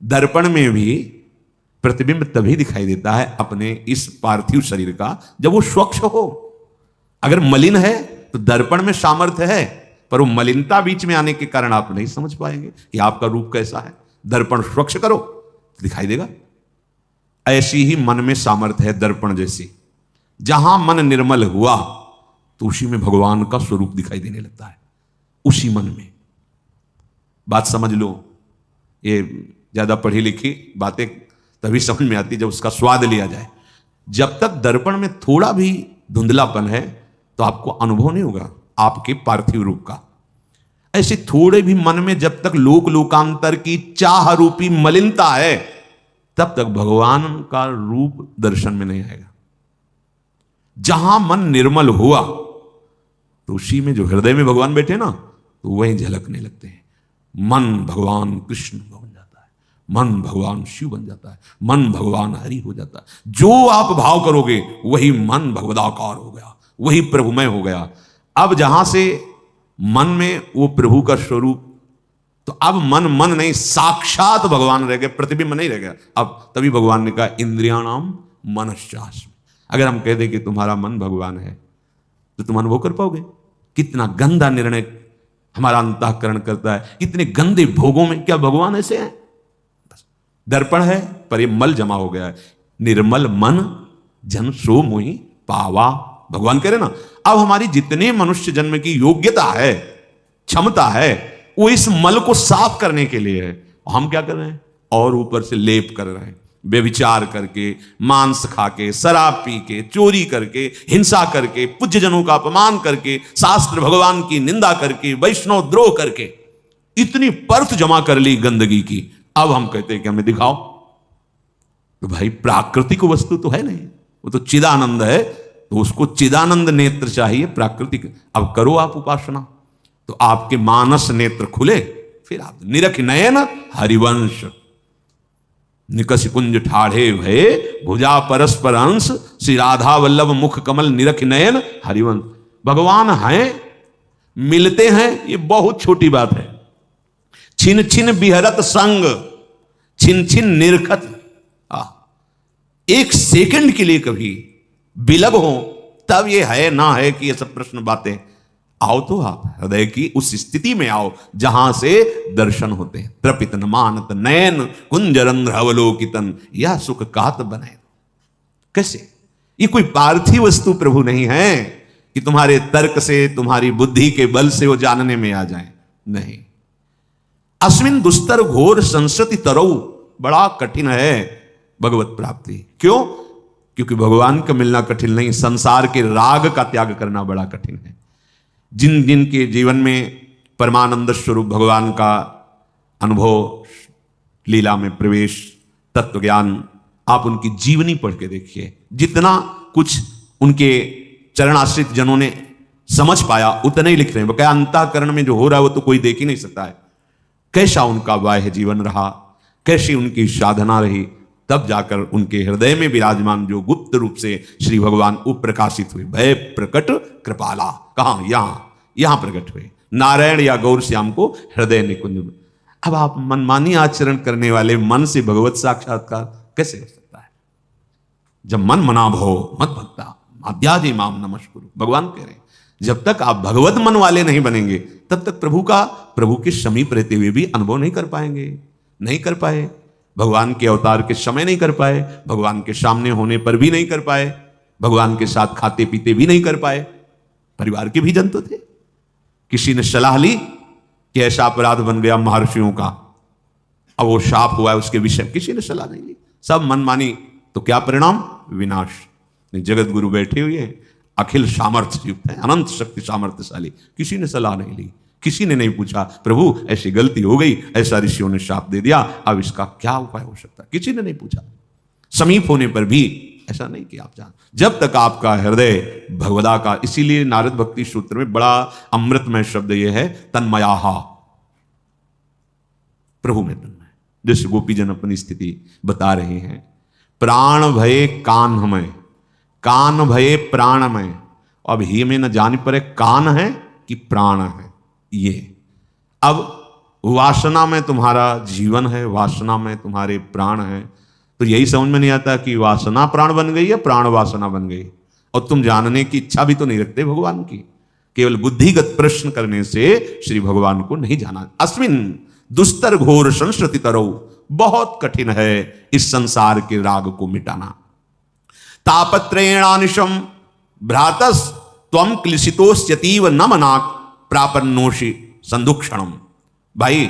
दर्पण में भी प्रतिबिंब तभी दिखाई देता है अपने इस पार्थिव शरीर का जब वो स्वच्छ हो। अगर मलिन है तो दर्पण में सामर्थ्य है, पर वो मलिनता बीच में आने के कारण आप नहीं समझ पाएंगे कि आपका रूप कैसा है। दर्पण स्वच्छ करो तो दिखाई देगा। ऐसी ही मन में सामर्थ्य है दर्पण जैसी। जहां मन निर्मल हुआ तो उसी में भगवान का स्वरूप दिखाई देने लगता है, उसी मन में। बात समझ लो, ये ज्यादा पढ़ी लिखी बातें तभी समझ में आती जब उसका स्वाद लिया जाए। जब तक दर्पण में थोड़ा भी धुंधलापन है तो आपको अनुभव नहीं होगा आपके पार्थिव रूप का। ऐसे थोड़े भी मन में जब तक लोक लोकांतर की चाह रूपी मलिनता है तब तक भगवान का रूप दर्शन में नहीं आएगा। जहां मन निर्मल हुआ तो उसी में जो हृदय में भगवान बैठे ना तो वहीं झलकने लगते हैं। मन भगवान कृष्ण बन जाता है, मन भगवान शिव बन जाता है, मन भगवान हरि हो जाता है। जो आप भाव करोगे वही मन भगवदाकार हो गया, वही प्रभुमय हो गया। अब जहां से मन में वो प्रभु का स्वरूप, तो अब मन नहीं, साक्षात भगवान रह गए, प्रतिबिंब नहीं रह गया। अब तभी भगवान ने कहा इंद्रियाणाम मनश्चास्मि। अगर हम कह दें कि तुम्हारा मन भगवान है तो तुम अनुभव कर पाओगे कितना गंदा निर्णय हमारा अंतःकरण करता है। इतने गंदे भोगों में क्या भगवान ऐसे हैं? दर्पण है पर ये मल जमा हो गया है। निर्मल मन जन सो मोहि पावा, भगवान कह रहे ना। अब हमारी जितने मनुष्य जन्म की योग्यता है, क्षमता है, वो इस मल को साफ करने के लिए है। हम क्या कर रहे हैं? और ऊपर से लेप कर रहे हैं, व्यभिचार करके, मांस खा के, शराब पी के, चोरी करके, हिंसा करके, पूज्य जनों का अपमान करके, शास्त्र भगवान की निंदा करके, वैष्णव द्रोह करके इतनी परत जमा कर ली गंदगी की। अब हम कहते हैं कि हमें दिखाओ। तो भाई प्राकृतिक वस्तु तो है नहीं, वो तो चिदानंद है, तो उसको चिदानंद नेत्र चाहिए प्राकृतिक। अब करो आप उपासना तो आपके मानस नेत्र खुले, फिर आप निरख नयन हरिवंश निकस कुंज ठाढ़े भये भुजा परस्पर अंश श्री राधा वल्लभ मुख कमल निरख नयन हरिवंश। भगवान हैं, मिलते हैं, ये बहुत छोटी बात है। छिन छिन बिहरत संग छिन छिन निरखत। एक सेकंड के लिए कभी विलग हो तब ये है ना है कि ये सब प्रश्न बातें। आओ तो आप हृदय की उस स्थिति में आओ जहां से दर्शन होते हैं। त्रपित न मानत नयन कुंजरंध्र अवलोकितन यह सुख कात बने। कैसे? ये कोई पार्थिव वस्तु प्रभु नहीं है कि तुम्हारे तर्क से, तुम्हारी बुद्धि के बल से वो जानने में आ जाए। नहीं। अस्मिन दुस्तर घोर संसति तरौ, बड़ा कठिन है भगवत प्राप्ति। क्यों? क्योंकि भगवान का मिलना कठिन नहीं, संसार के राग का त्याग करना बड़ा कठिन है। जिन जिन के जीवन में परमानंद स्वरूप भगवान का अनुभव, लीला में प्रवेश, तत्व ज्ञान, आप उनकी जीवनी पढ़ के देखिए। जितना कुछ उनके चरणाश्रित जनों ने समझ पाया उतना ही लिख रहे हैं। क्या अंतःकरण में जो हो रहा है वो तो कोई देख ही नहीं सकता है। कैसा उनका बाह्य जीवन रहा, कैसी उनकी साधना रही, तब जाकर उनके हृदय में विराजमान जो गुप्त रूप से श्री भगवान प्रकाशित हुए। भय प्रकट कृपाला, कहां? यहां प्रकट हुए। नारायण या गौर श्याम को हृदय निकुंज में। अब आप मनमानी आचरण करने वाले मन से भगवत साक्षात्कार कैसे हो सकता है? जब मन मना भो मत भक्ता अद्यादि माम नमस्कुरु, भगवान कह रहे हैं जब तक आप भगवत मन वाले नहीं बनेंगे तब तक प्रभु के समीप रहते हुए भी अनुभव नहीं कर पाएंगे। नहीं कर पाए, भगवान के अवतार के समय नहीं कर पाए, भगवान के सामने होने पर भी नहीं कर पाए, भगवान के साथ खाते पीते भी नहीं कर पाए। परिवार के भी जन तो थे। किसी ने सलाह ली कि ऐसा अपराध बन गया महर्षियों का, अब वो शाप हुआ है उसके विषय, किसी ने सलाह नहीं ली, सब मनमानी। तो क्या परिणाम? विनाश। जगत गुरु बैठे हुए हैं, अखिल सामर्थ्य युक्त है, अनंत शक्ति सामर्थ्यशाली, किसी ने सलाह नहीं ली, किसी ने नहीं पूछा प्रभु ऐसी गलती हो गई, ऐसा ऋषियों ने शाप दे दिया, अब इसका क्या उपाय हो सकता है, किसी ने नहीं पूछा। समीप होने पर भी ऐसा नहीं कि आप जान। जब तक आपका हृदय भगवदा का, इसीलिए नारद भक्ति सूत्र में बड़ा अमृतमय शब्द यह है तन्मयाहा, प्रभु में तन्मय। जैसे गोपीजन अपनी स्थिति बता रहे हैं, प्राण भये कान्हमय, कान भये प्राणमय। अब ही में न जान पड़े कान है कि प्राण है। ये अब वासना में तुम्हारा जीवन है, वासना में तुम्हारे प्राण हैं। तो यही समझ में नहीं आता कि वासना प्राण बन गई है, प्राण वासना बन गई, और तुम जानने की इच्छा भी तो नहीं रखते भगवान की। केवल बुद्धिगत प्रश्न करने से श्री भगवान को नहीं जाना। अस्मिन दुस्तर घोर संस्कृति तरो, बहुत कठिन है इस संसार के राग को मिटाना। तापत्रेणानिशम भ्रातस त्वम क्लिशितोस्यतीव न मनाक प्रापन्नोषि संदुक्षणम। भाई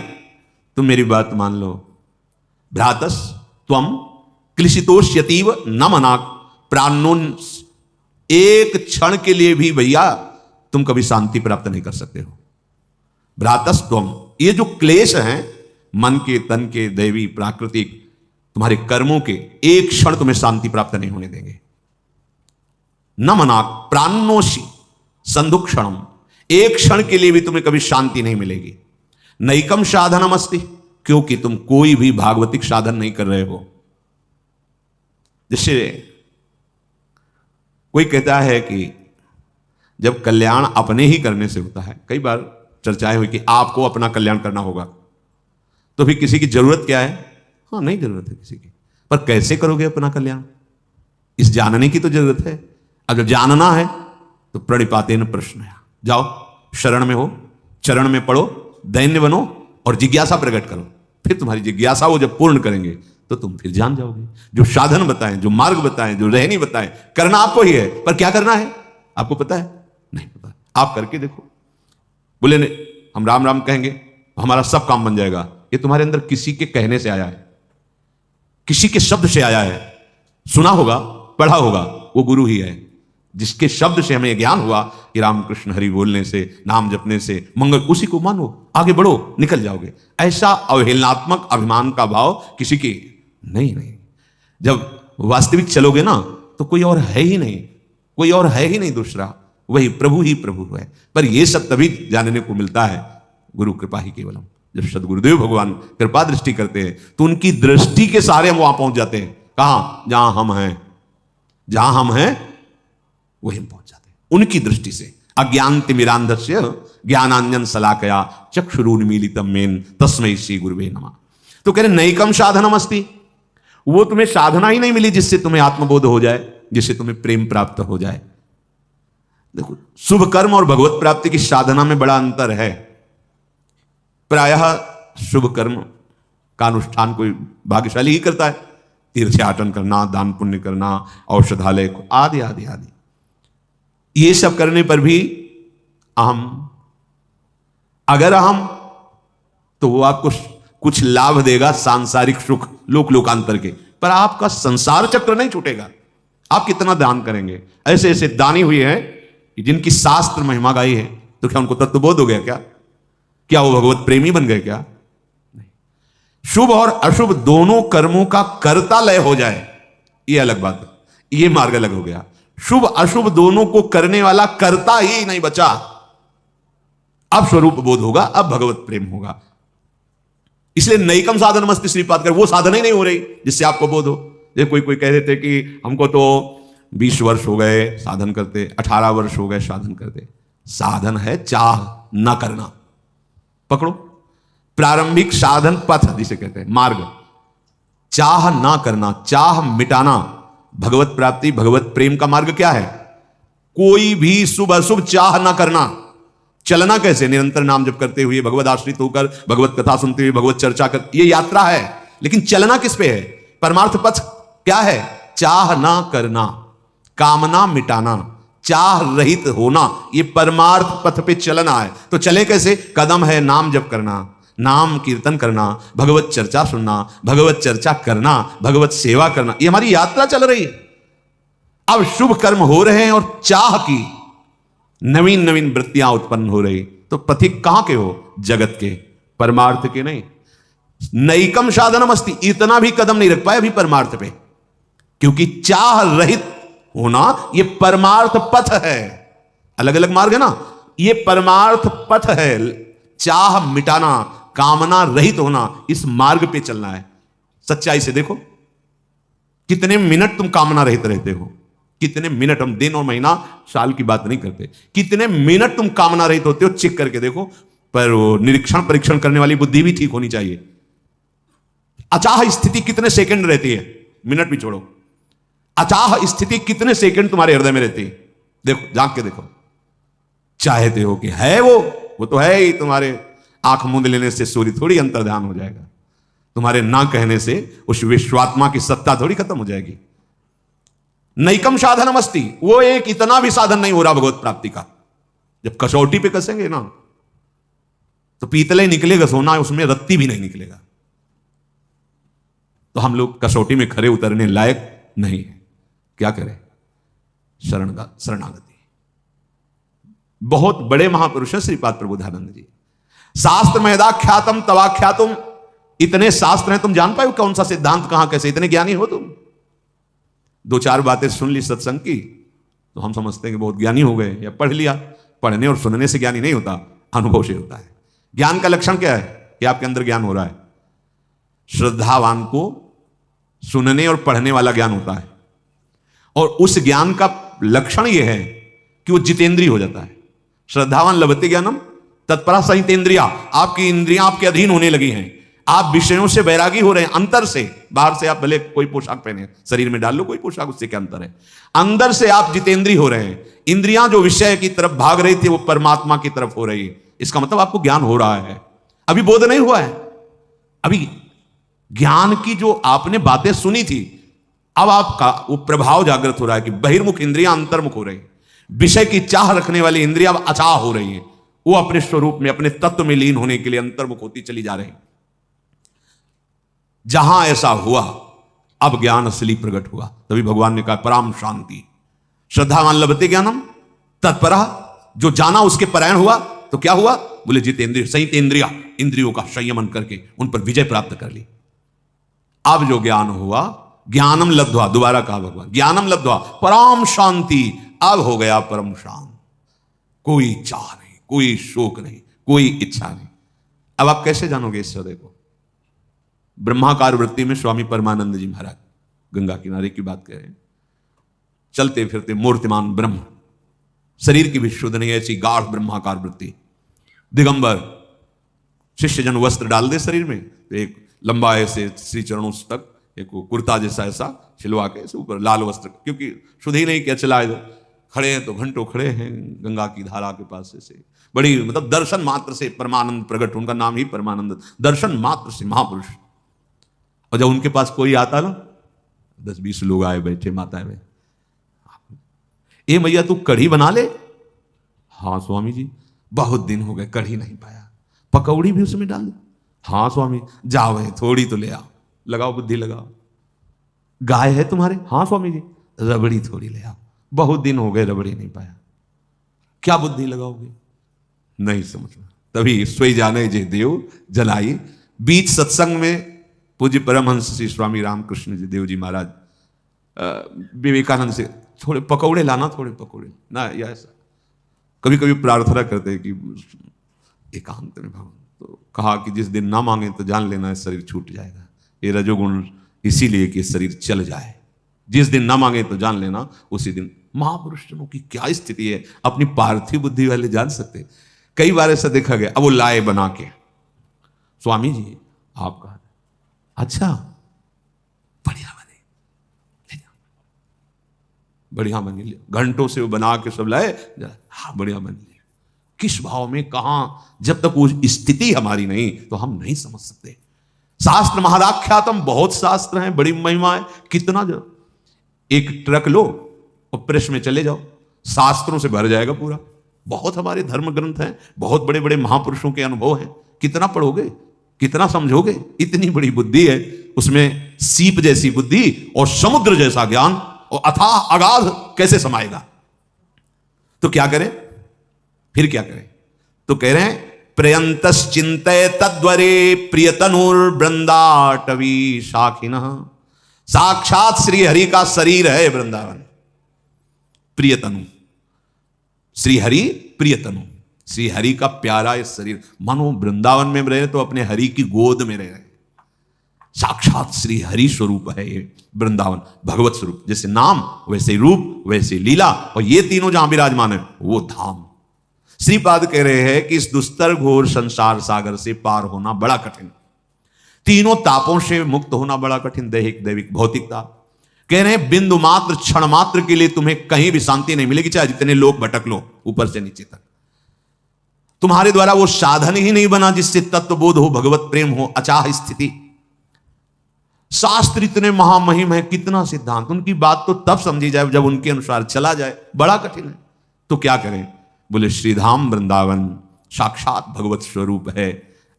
तुम मेरी बात मान लो। भ्रातस त्वम क्लिशितोस्यतीव न मनाक प्राणोन, एक क्षण के लिए भी भैया तुम कभी शांति प्राप्त नहीं कर सकते हो। भ्रातस त्वम, ये जो क्लेश हैं मन के, तन के, दैवी, प्राकृतिक, तुम्हारे कर्मों के, एक क्षण तुम्हें शांति प्राप्त नहीं होने देंगे। न मनाक प्राणोषि संदुक्षणम, एक क्षण के लिए भी तुम्हें कभी शांति नहीं मिलेगी। नैकम साधनम अस्ति, क्योंकि तुम कोई भी भागवतिक साधन नहीं कर रहे हो। जैसे कोई कहता है कि जब कल्याण अपने ही करने से होता है, कई बार चर्चाएं हुई कि आपको अपना कल्याण करना होगा, तो फिर किसी की जरूरत क्या है? हाँ, नहीं जरूरत है किसी की, पर कैसे करोगे अपना कल्याण, इस जानने की तो जरूरत है। अगर जानना है तो प्रणिपातेन प्रश्न है, जाओ शरण में हो, चरण में पढ़ो, दैन्य बनो और जिज्ञासा प्रकट करो। फिर तुम्हारी जिज्ञासा वो जब पूर्ण करेंगे तो तुम फिर जान जाओगे। जो साधन बताएं, जो मार्ग बताएं, जो रहनी बताएं, करना आपको ही है, पर क्या करना है आपको पता है? नहीं पता। आप करके देखो। बोले नहीं हम राम राम कहेंगे हमारा सब काम बन जाएगा, ये तुम्हारे अंदर किसी के कहने से आया है, किसी के शब्द से आया है। सुना होगा, पढ़ा होगा, वो गुरु ही है जिसके शब्द से हमें ज्ञान हुआ कि रामकृष्ण हरि बोलने से, नाम जपने से मंगल, उसी को मानो, आगे बढ़ो, निकल जाओगे। ऐसा अवहेलनात्मक अभिमान का भाव किसी की नहीं। जब वास्तविक चलोगे ना तो कोई और है ही नहीं, कोई और है ही नहीं दूसरा, वही प्रभु ही प्रभु है। पर यह सब तभी जानने को मिलता है गुरु कृपा ही केवलम। जब सदगुरुदेव भगवान कृपा दृष्टि करते हैं तो उनकी दृष्टि के सहारे हम वहां पहुंच जाते हैं। कहां? जहां हम हैं, जहां हम हैं वही हम पहुंच जाते हैं उनकी दृष्टि से। अज्ञान तिमिरांधस्य ज्ञानांजन शलाकया चक्षुरुन्मीलितम मेन तस्मै श्री गुरुवे नमः। तो कह रहे नैकम साधनम अस्ति, वो तुम्हें साधना ही नहीं मिली जिससे तुम्हें आत्मबोध हो जाए, जिससे तुम्हें प्रेम प्राप्त हो जाए। देखो, शुभ कर्म और भगवत प्राप्ति की साधना में बड़ा अंतर है। प्रायः शुभ कर्म का अनुष्ठान कोई भाग्यशाली ही करता है, तीर्थयाटन करना, दान पुण्य करना, औषधालय आदि आदि आदि। ये सब करने पर भी अगर अहम, तो वो आपको कुछ लाभ देगा, सांसारिक सुख, लोकांतर के, पर आपका संसार चक्र नहीं छूटेगा। आप कितना दान करेंगे? ऐसे ऐसे दानी हुए हैं कि जिनकी शास्त्र महिमा गाई है, तो क्या उनको तत्वबोध हो गया? क्या वो भगवत प्रेमी बन गए? क्या नहीं। शुभ और अशुभ दोनों कर्मों का कर्ता लय हो जाए, ये अलग बात है, ये मार्ग अलग हो गया। शुभ अशुभ दोनों को करने वाला कर्ता ही नहीं बचा। अब स्वरूप बोध होगा, अब भगवत प्रेम होगा। इसलिए नैकम साधन मस्त श्रीपाद कर, वो साधना ही नहीं हो रही जिससे आपको बोध हो। जैसे कोई कह देते कि हमको तो 20 वर्ष हो गए साधन करते, 18 वर्ष हो गए साधन करते। साधन है चाह न करना। पकड़ो, प्रारंभिक साधन पथ जिसे कहते हैं, मार्ग, चाह ना करना, चाह मिटाना। भगवत प्राप्ति, भगवत प्रेम का मार्ग क्या है? कोई भी शुभ अशुभ चाह ना करना। चलना कैसे? निरंतर नाम जप करते हुए, भगवत आश्रित होकर, भगवत कथा सुनते हुए, भगवत चर्चा कर, ये यात्रा है। लेकिन चलना किस पे है? परमार्थ पथ क्या है? चाह ना करना, कामना मिटाना, चाह रहित होना, ये परमार्थ पथ पे चलना है। तो चले कैसे? कदम है नाम जप करना, नाम कीर्तन करना, भगवत चर्चा सुनना, भगवत चर्चा करना, भगवत सेवा करना, ये हमारी यात्रा चल रही है। अब शुभ कर्म हो रहे हैं और चाह की नवीन नवीन वृत्तियां उत्पन्न हो रही, तो पथिक कहां के हो? जगत के, परमार्थ के नहीं। नैकम साधनम अस्ति, इतना भी कदम नहीं रख पाए अभी परमार्थ पे, क्योंकि चाह रहित होना ये परमार्थ पथ है। अलग अलग मार्ग है ना, ये परमार्थ पथ है। चाह मिटाना, कामना रहित होना, इस मार्ग पे चलना है। सच्चाई से देखो, कितने मिनट तुम कामना रहित रहते हो, कितने मिनट, हम दिन और महीना साल की बात नहीं करते, कितने मिनट तुम कामना रहित होते हो, चेक करके देखो। पर वो निरीक्षण परीक्षण करने वाली बुद्धि भी ठीक होनी चाहिए। अचाह स्थिति कितने सेकंड रहती है, मिनट भी छोड़ो, अचाह स्थिति कितने सेकंड तुम्हारे हृदय में रहती है, देखो झांक के देखो। चाहते हो कि है वो तो है ही, तुम्हारे आंख मूंद लेने से सूर्य थोड़ी अंतर्ध्यान हो जाएगा, तुम्हारे ना कहने से उस विश्वात्मा की सत्ता थोड़ी खत्म हो जाएगी। नैकम साधनम अस्ति, वो एक इतना भी साधन नहीं हो रहा भगवत प्राप्ति का। जब कसौटी पे कसेंगे ना तो पीतले निकलेगा सोना, उसमें रत्ती भी नहीं निकलेगा। तो हम लोग कसौटी में खरे उतरने लायक नहीं है, क्या करें, शरणागति। बहुत बड़े महापुरुष हैं श्रीपाद प्रबोधानंद जी। शास्त्र में यदाख्यातम तवाख्यातुम, इतने शास्त्र हैं, तुम जान पाए कौन सा सिद्धांत कहां कैसे, इतने ज्ञानी हो तुम। दो चार बातें सुन ली सत्संग की तो हम समझते हैं कि बहुत ज्ञानी हो गए, या पढ़ लिया। पढ़ने और सुनने से ज्ञानी नहीं होता, अनुभव से होता है। ज्ञान का लक्षण क्या है कि आपके अंदर ज्ञान हो रहा है। श्रद्धावान को सुनने और पढ़ने वाला ज्ञान होता है, और उस ज्ञान का लक्षण यह है कि वो जितेंद्रिय हो जाता है। श्रद्धावान लभते ज्ञानम तत्परा संहितेंद्रिया, आपकी इंद्रियां आपके अधीन होने लगी हैं, आप विषयों से वैरागी हो रहे हैं। अंतर से, बाहर से आप भले कोई पोशाक पहने, शरीर में डाल लो कोई पोशाक, उससे क्या अंतर है। अंदर से आप जितेंद्रिय हो रहे हैं, इंद्रियां जो विषय की तरफ भाग रही थी वो परमात्मा की तरफ हो रही है। इसका मतलब आपको ज्ञान हो रहा है, अभी बोध नहीं हुआ है। अभी ज्ञान की जो आपने बातें सुनी थी, अब आपका वो प्रभाव जागृत हो रहा है कि बहिर्मुख इंद्रियां अंतर्मुख हो रही है। विषय की चाह रखने वाली इंद्रियां अब अचाह हो रही है, वो अपने स्वरूप में, अपने तत्व में लीन होने के लिए अंतर्मुख होती चली जा रही। जहां ऐसा हुआ अब ज्ञान असली प्रकट हुआ। तभी भगवान ने कहा पराम शांति, श्रद्धावान लभते ज्ञानम तत्परा, जो जाना उसके परायण हुआ तो क्या हुआ, बोले जितेंद्रिय संहितेंद्रिया, इंद्रियों का संयमन करके उन पर विजय प्राप्त कर ली। अब जो ज्ञान हुआ, ज्ञानम लब्ध्वा, दोबारा कहा भगवान, ज्ञानम लब्ध्वा पराम शांति, अब हो गया परम शांत। कोई चाह नहीं, कोई शोक नहीं, कोई इच्छा नहीं। अब आप कैसे जानोगे इस हृदय को। ब्रह्माकार वृत्ति में स्वामी परमानंद जी महाराज गंगा किनारे की बात कह रहे हैं। चलते फिरते मूर्तिमान ब्रह्म, शरीर की भी शुद्ध नहीं, ऐसी गाढ़ ब्रह्माकार वृत्ति। दिगंबर, शिष्य जन वस्त्र डाल दे शरीर में तो एक लंबा ऐसे श्री चरणों तक एक कुर्ता जैसा ऐसा छिलवा के ऐसे ऊपर लाल वस्त्र, क्योंकि शुद्ध ही नहीं क्या चला इधर, खड़े हैं तो घंटों खड़े हैं गंगा की धारा के पास ऐसे। बड़ी मतलब दर्शन मात्र से परमानंद प्रकट, उनका नाम ही परमानंद, दर्शन मात्र से महापुरुष। और जब उनके पास कोई आता ना, 10-20 लोग आए बैठे, माताएं में, ए मैया तू कढ़ी बना ले। हाँ स्वामी जी, बहुत दिन हो गए कढ़ी नहीं पाया, पकौड़ी भी उसमें डाल दे। हाँ स्वामी, जाओ भाई थोड़ी तो ले आओ, लगाओ बुद्धि लगाओ। गाय है तुम्हारे? हाँ स्वामी जी, रबड़ी थोड़ी ले आओ, बहुत दिन हो गए रबड़ी नहीं पाया। क्या बुद्धि लगाओगे, नहीं समझ में। तभी सोई जाने जे देव जलाई। बीच सत्संग में पूज्य परमहंस श्री स्वामी रामकृष्ण जी देव जी महाराज विवेकानंद से थोड़े पकौड़े लाना, थोड़े पकौड़े ना, या ऐसा कभी कभी प्रार्थना करते हैं कि एकांत में भगवान, तो कहा कि जिस दिन ना मांगे तो जान लेना शरीर छूट जाएगा। ये रजोगुण इसीलिए कि शरीर चल जाए, जिस दिन ना मांगे तो जान लेना उसी दिन। महापुरुषों की क्या स्थिति है, अपनी पार्थिव बुद्धि वाले जान सकते। कई बार ऐसा देखा गया, अब वो लाए बना के, स्वामी जी आप कहा, अच्छा बढ़िया बने, ले जाओ, बढ़िया बनी, घंटों से वो बना के सब लाए, हाँ बढ़िया बनी। किस भाव में, कहां, जब तक वो स्थिति हमारी नहीं तो हम नहीं समझ सकते। शास्त्र महादाख्यातम, बहुत शास्त्र हैं, बड़ी महिमा है, कितना जो एक ट्रक लो और प्रेस में चले जाओ, शास्त्रों से भर जाएगा पूरा। बहुत हमारे धर्म ग्रंथ हैं, बहुत बड़े बड़े महापुरुषों के अनुभव हैं, कितना पढ़ोगे, कितना समझोगे। इतनी बड़ी बुद्धि है उसमें, सीप जैसी बुद्धि और समुद्र जैसा ज्ञान और अथाह अगाध कैसे समाएगा। तो क्या करें, फिर क्या करें, तो कह रहे हैं प्रयंतश्चिंतय तद्वरे प्रियतनुर्वृंदाटवी शाखिनः। साक्षात श्री हरि का शरीर है वृंदावन, प्रियतनु, श्री हरि प्रियतनु, श्री हरि का प्यारा ये शरीर। मानो वृंदावन में रहे तो अपने हरि की गोद में रहे। साक्षात श्री हरि स्वरूप है ये वृंदावन, भगवत स्वरूप। जैसे नाम वैसे रूप वैसे लीला, और ये तीनों जहां विराजमान है वो धाम। श्रीपाद कह रहे हैं कि इस दुस्तर घोर संसार सागर से पार होना बड़ा कठिन, तीनों तापों से मुक्त होना बड़ा कठिन, दैहिक दैविक भौतिकता। कह रहे हैं बिंदु मात्र क्षण मात्र के लिए तुम्हें कहीं भी शांति नहीं मिलेगी, चाहे जितने लोग भटक लो ऊपर से नीचे तक। तुम्हारे द्वारा वो साधन ही नहीं बना जिससे तत्वबोध हो, भगवत प्रेम हो, अचाह स्थिति। शास्त्र इतने महामहिम है, कितना सिद्धांत, उनकी बात तो तब समझी जाए जब उनके अनुसार चला जाए, बड़ा कठिन है। तो क्या करें? बोले श्रीधाम वृंदावन साक्षात भगवत स्वरूप है,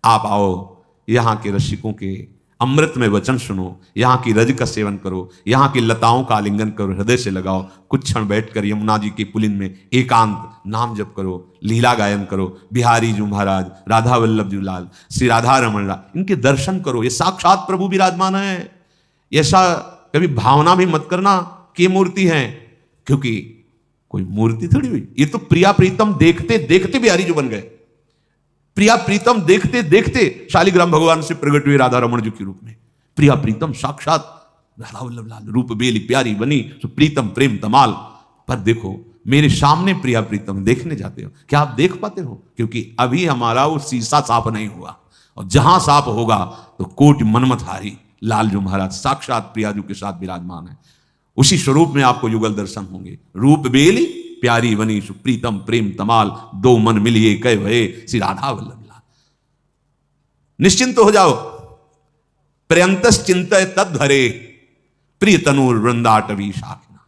आप आओ, यहां के रसिकों के अमृत में वचन सुनो, यहां की रज का सेवन करो, यहां की लताओं का आलिंगन करो, हृदय से लगाओ, कुछ क्षण बैठकर यमुना जी के पुलिन में एकांत नाम जप करो, लीला गायन करो, बिहारी जी महाराज, राधा वल्लभ जी लाल, श्री राधा रमण लाल, इनके दर्शन करो। ये साक्षात प्रभु विराजमान है। ऐसा कभी भावना भी मत करना कि मूर्ति है, क्योंकि कोई मूर्ति थोड़ी हुई, ये तो प्रिया प्रीतम देखते देखते बिहारी जी बन गए। प्रिया प्रीतम देखते देखते शालिग्राम भगवान से प्रकट हुए राधा रमण जी के रूप में। प्रिया प्रीतम साक्षात राधा वल्लभ लाल, रूप बेली प्यारी बनी तो प्रीतम प्रेम तमाल। पर देखो मेरे सामने प्रिया प्रीतम देखने जाते हो, क्या आप देख पाते हो? क्योंकि अभी हमारा वो शीशा साफ नहीं हुआ, और जहां साफ होगा तो कोटि मनमतहारी लालजू महाराज साक्षात प्रियाजू के साथ विराजमान है। उसी स्वरूप में आपको युगल दर्शन होंगे। रूप बेली प्यारी बनी सुप्रीतम प्रेम तमाल, दो मन मिलिए कह भये श्री राधा वल्लभ लाल। निश्चिंत हो जाओ, पर्यंतस चिंतय तद्भरे प्रिय तनूर वृंदाटवी शाखना।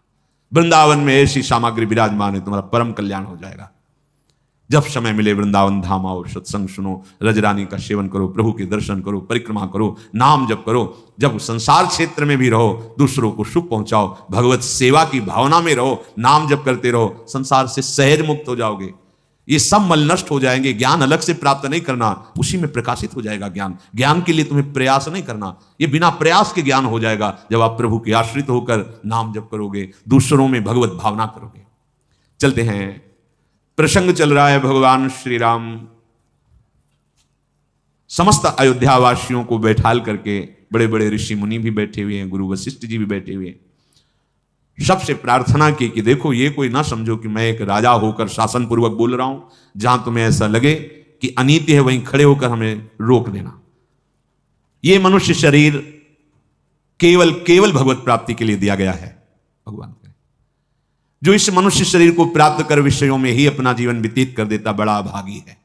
वृंदावन में ऐसी सामग्री विराजमान है, तुम्हारा परम कल्याण हो जाएगा। जब समय मिले वृंदावन धाम आओ, सत्संग सुनो, रजरानी का सेवन करो, प्रभु के दर्शन करो, परिक्रमा करो, नाम जप करो। जब संसार क्षेत्र में भी रहो, दूसरों को सुख पहुंचाओ, भगवत सेवा की भावना में रहो, नाम जप करते रहो, संसार से सहज मुक्त हो जाओगे। ये सब मल नष्ट हो जाएंगे। ज्ञान अलग से प्राप्त नहीं करना, उसी में प्रकाशित हो जाएगा ज्ञान। ज्ञान के लिए तुम्हें प्रयास नहीं करना, ये बिना प्रयास के ज्ञान हो जाएगा जब आप प्रभु के आश्रित होकर नाम जप करोगे, दूसरों में भगवत भावना करोगे। चलते हैं, प्रसंग चल रहा है भगवान श्री राम समस्त अयोध्या वासियों को बैठाल करके, बड़े बड़े ऋषि मुनि भी बैठे हुए हैं, गुरु वशिष्ठ जी भी बैठे हुए हैं, सबसे प्रार्थना की कि देखो ये कोई ना समझो कि मैं एक राजा होकर शासन पूर्वक बोल रहा हूं, जहां तुम्हें ऐसा लगे कि अनीति है वहीं खड़े होकर हमें रोक देना। ये मनुष्य शरीर केवल केवल भगवत प्राप्ति के लिए दिया गया है। भगवान जो इस मनुष्य शरीर को प्राप्त कर विषयों में ही अपना जीवन व्यतीत कर देता, बड़ा अभागी है।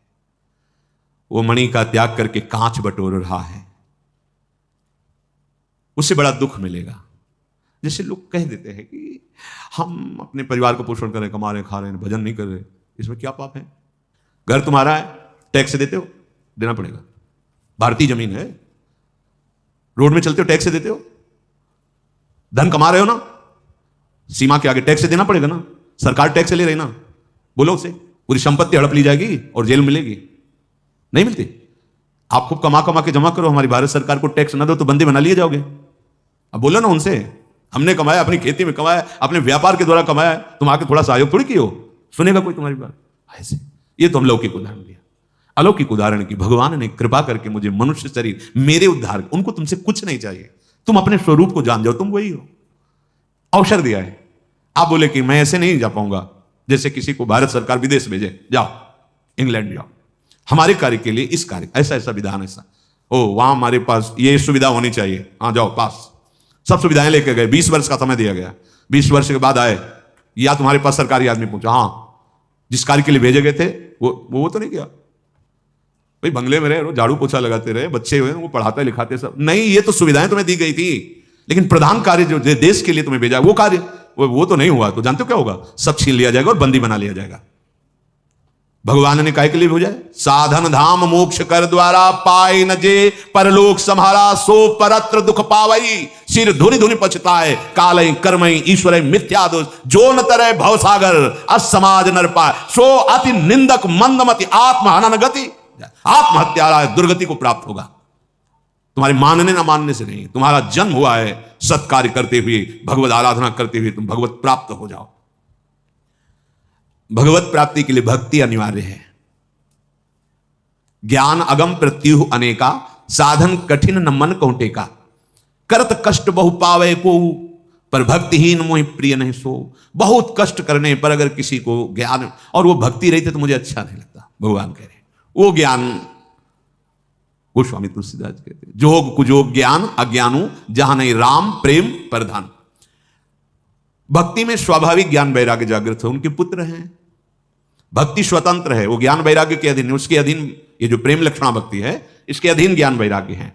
वो मणि का त्याग करके कांच बटोर रहा है, उसे बड़ा दुख मिलेगा। जैसे लोग कह देते हैं कि हम अपने परिवार को पोषण कर रहे, कमा रहे, खा रहे हैं, भजन नहीं कर रहे, इसमें क्या पाप है? घर तुम्हारा है, टैक्स देते हो, देना पड़ेगा। भारतीय जमीन है, रोड में चलते हो टैक्स देते हो, धन कमा रहे हो ना, सीमा के आगे टैक्स देना पड़ेगा ना, सरकार टैक्स ले रही ना, बोलो उसे, पूरी संपत्ति हड़प ली जाएगी और जेल मिलेगी, नहीं मिलती। आप खूब कमा कमा के जमा करो, हमारी भारत सरकार को टैक्स ना दो तो बंदे बना लिए जाओगे। अब बोलो ना उनसे, हमने कमाया, अपनी खेती में कमाया, अपने व्यापार के द्वारा कमाया, तुम आके थोड़ा सहयोग थोड़ी किए हो, सुनेगा कोई तुम्हारी बात? ऐसे ये तो हम लौकिक उदाहरण दिया। अलौकिक उदाहरण की भगवान ने कृपा करके मुझे मनुष्य शरीर, मेरे उद्धार, उनको तुमसे कुछ नहीं चाहिए, तुम अपने स्वरूप को जान जाओ, तुम वही हो, अवसर दिया है। आप बोले कि मैं ऐसे नहीं जा पाऊंगा, जैसे किसी को भारत सरकार विदेश भेजे, जाओ इंग्लैंड जाओ, हमारे कार्य के लिए इस कार्य ऐसा ऐसा विधान, ऐसा ओ वहां हमारे पास ये सुविधा होनी चाहिए, हाँ जाओ पास, सब सुविधाएं लेकर गए, 20 वर्ष का समय दिया गया, 20 वर्ष के बाद आए, या तुम्हारे पास सरकारी आदमी पहुंचा, हाँ जिस कार्य के लिए भेजे गए थे वो तो नहीं किया। भाई बंगले में रहे, झाड़ू पोछा लगाते रहे, बच्चे हुए वो पढ़ाते लिखाते सब नहीं, ये तो सुविधाएं तुम्हें दी गई थी, लेकिन प्रधान कार्य जो देश के लिए तुम्हें भेजा वो कार्य वो तो नहीं हुआ, तो जानते हो क्या होगा? सब छीन लिया जाएगा और बंदी बना लिया जाएगा। भगवान ने काहे के लिए भेजा है? साधन धाम मोक्ष कर द्वारा पाए न जे परलोक सम्हारा, सो परत्र दुख पावई सिर धुनि धुनि पछताए, कालय कर्मय ईश्वर मिथ्या दोष, जो न तरह भव सागर असमाज नर पाए, सो अति निंदक मंदमति आत्म हनन गति, आत्महत्या दुर्गति को प्राप्त होगा। तुम्हारे मानने ना मानने से नहीं, तुम्हारा जन्म हुआ है सत्कार्य करते हुए, भगवत आराधना करते हुए, तुम भगवत प्राप्त हो जाओ। भगवत प्राप्ति के लिए भक्ति अनिवार्य है। ज्ञान अगम प्रत्युह अनेका, साधन कठिन न मन कौटे का, करत कष्ट बहु पावे को, पर भक्तिहीन मोहि प्रिय नहीं सो। बहुत कष्ट करने पर अगर किसी को ज्ञान और वो भक्ति रहती तो मुझे अच्छा नहीं लगता। भगवान कह रहे वो ज्ञान, गोस्वामी तुलसीदास कहते जोग कुजोग ज्ञान अज्ञानु जहां नहीं राम प्रेम प्रधान। भक्ति में स्वाभाविक ज्ञान वैराग्य जागृत हो, उनके पुत्र हैं। भक्ति स्वतंत्र है, वो ज्ञान वैराग्य के अधीन, उसके अधीन ये जो प्रेम लक्षणा भक्ति है इसके अधीन ज्ञान वैराग्य है।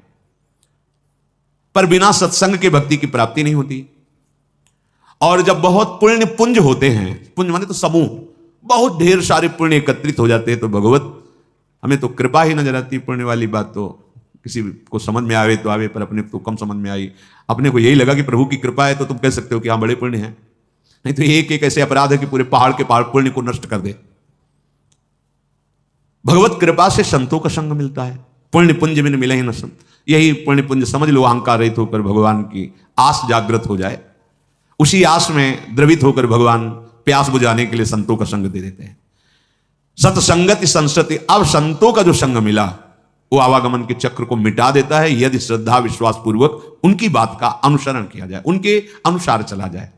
पर बिना सत्संग के भक्ति की प्राप्ति नहीं होती। और जब बहुत पुण्य पुंज होते हैं, पुंज माने तो समूह, बहुत ढेर सारे पुण्य एकत्रित हो जाते हैं तो भगवत हमें तो कृपा ही नजर आती है। पुण्य वाली बात तो किसी को समझ में आवे तो आवे, पर अपने को कम समझ में आई। अपने को यही लगा कि प्रभु की कृपा है तो तुम कह सकते हो कि हाँ बड़े पुण्य हैं, नहीं तो एक एक ऐसे अपराध है कि पूरे पहाड़ के पहाड़ पुण्य को नष्ट कर दे। भगवत कृपा से संतों का संग मिलता है। पुण्य पुंज में मिले ही न संत, यही पुण्य पुंज समझ लो। अहंकार रहित होकर भगवान की आस जागृत हो जाए, उसी आस में द्रवित होकर भगवान प्यास बुझाने के लिए संतों का संग दे देते हैं। सत्संगति संस्कृति, अब संतों का जो संग मिला वो आवागमन के चक्र को मिटा देता है, यदि श्रद्धा विश्वास पूर्वक उनकी बात का अनुसरण किया जाए, उनके अनुसार चला जाए।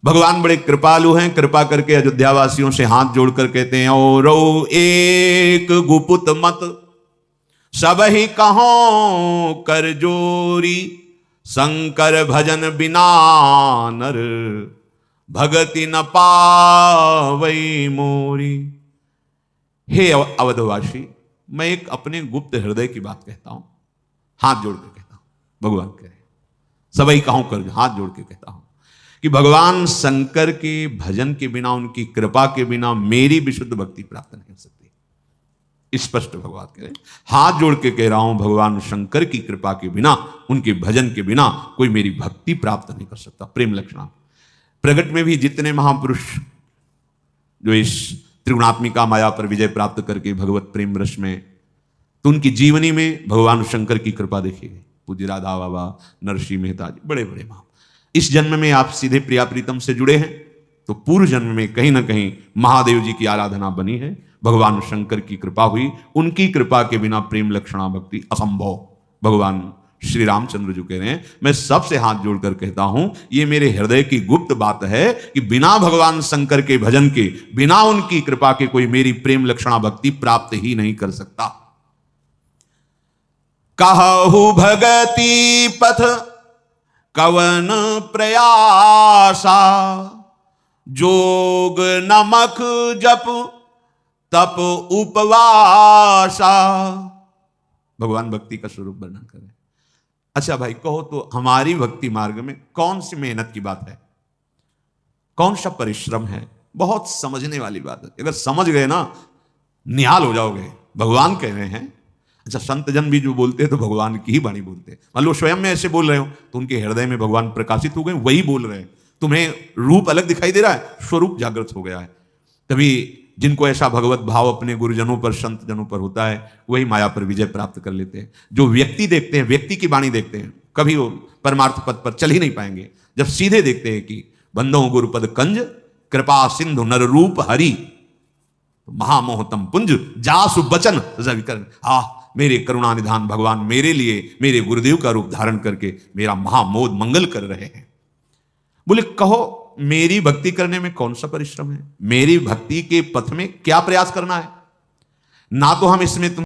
भगवान बड़े कृपालु हैं, कृपा करके अयोध्या वासियों से हाथ जोड़कर कहते हैं और एक गुपुत मत सब ही कहो कर जोरी, शंकर भजन बिना नर भगति न पावई मोरी। हे अवधवासी, मैं एक अपने गुप्त हृदय की बात कहता हूं, हाथ जोड़ के कहता हूं। भगवान कह रहे सबई कहूं कर, हाथ जोड़ के कहता हूं कि भगवान शंकर के भजन के बिना, उनकी कृपा के बिना मेरी विशुद्ध भक्ति प्राप्त नहीं हो सकती। स्पष्ट भगवान कह रहे, हाथ जोड़ के कह रहा हूं, भगवान शंकर की कृपा के बिना, उनके भजन के बिना कोई मेरी भक्ति प्राप्त नहीं कर सकता। प्रेम लक्षणा प्रगट में भी जितने महापुरुष जो इस त्रिगुणात्मिका माया पर विजय प्राप्त करके भगवत प्रेम रस में, तो उनकी जीवनी में भगवान शंकर की कृपा देखी गई। पूज्य राधा बाबा, नरसिंह मेहता जी, बड़े बड़े महा। इस जन्म में आप सीधे प्रिया प्रीतम से जुड़े हैं तो पूर्व जन्म में कहीं ना कहीं महादेव जी की आराधना बनी है, भगवान शंकर की कृपा हुई। उनकी कृपा के बिना प्रेम लक्षणा भक्ति असंभव। भगवान श्री रामचंद्र जी कह रहे हैं, मैं सबसे हाथ जोड़कर कहता हूं, ये मेरे हृदय की गुप्त बात है कि बिना भगवान शंकर के भजन के, बिना उनकी कृपा के कोई मेरी प्रेम लक्षणा भक्ति प्राप्त ही नहीं कर सकता। कहु भगति पथ कवन प्रयासा, जोग नमक जप तप उपवासा। भगवान भक्ति का स्वरूप वर्णन करें। अच्छा भाई कहो तो हमारी भक्ति मार्ग में कौन सी मेहनत की बात है, कौन सा परिश्रम है? बहुत समझने वाली बात है। अगर समझ गए ना, निहाल हो जाओगे। भगवान कह रहे हैं, अच्छा संत जन भी जो बोलते हैं तो भगवान की ही वाणी बोलते हैं। मान लो स्वयं में ऐसे बोल रहे हो तो उनके हृदय में भगवान प्रकाशित हो गए, वही बोल रहे हैं। तुम्हें रूप अलग दिखाई दे रहा है, स्वरूप जागृत हो गया है। तभी जिनको ऐसा भगवत भाव अपने गुरुजनों पर, संत जनों पर होता है, वही माया पर विजय प्राप्त कर लेते हैं। जो व्यक्ति देखते हैं, व्यक्ति की वाणी देखते हैं, कभी वो परमार्थ पद पर चल ही नहीं पाएंगे। जब सीधे देखते हैं कि बंदो गुरुपद कंज कृपा सिंधु नर रूप हरि, महामोहतम पुंज जासु बचन रविकरण। मेरे करुणा निधान भगवान मेरे लिए मेरे गुरुदेव का रूप धारण करके मेरा महामोद मंगल कर रहे हैं। बोले कहो मेरी भक्ति करने में कौन सा परिश्रम है, मेरी भक्ति के पथ में क्या प्रयास करना है? ना तो हम इसमें तुम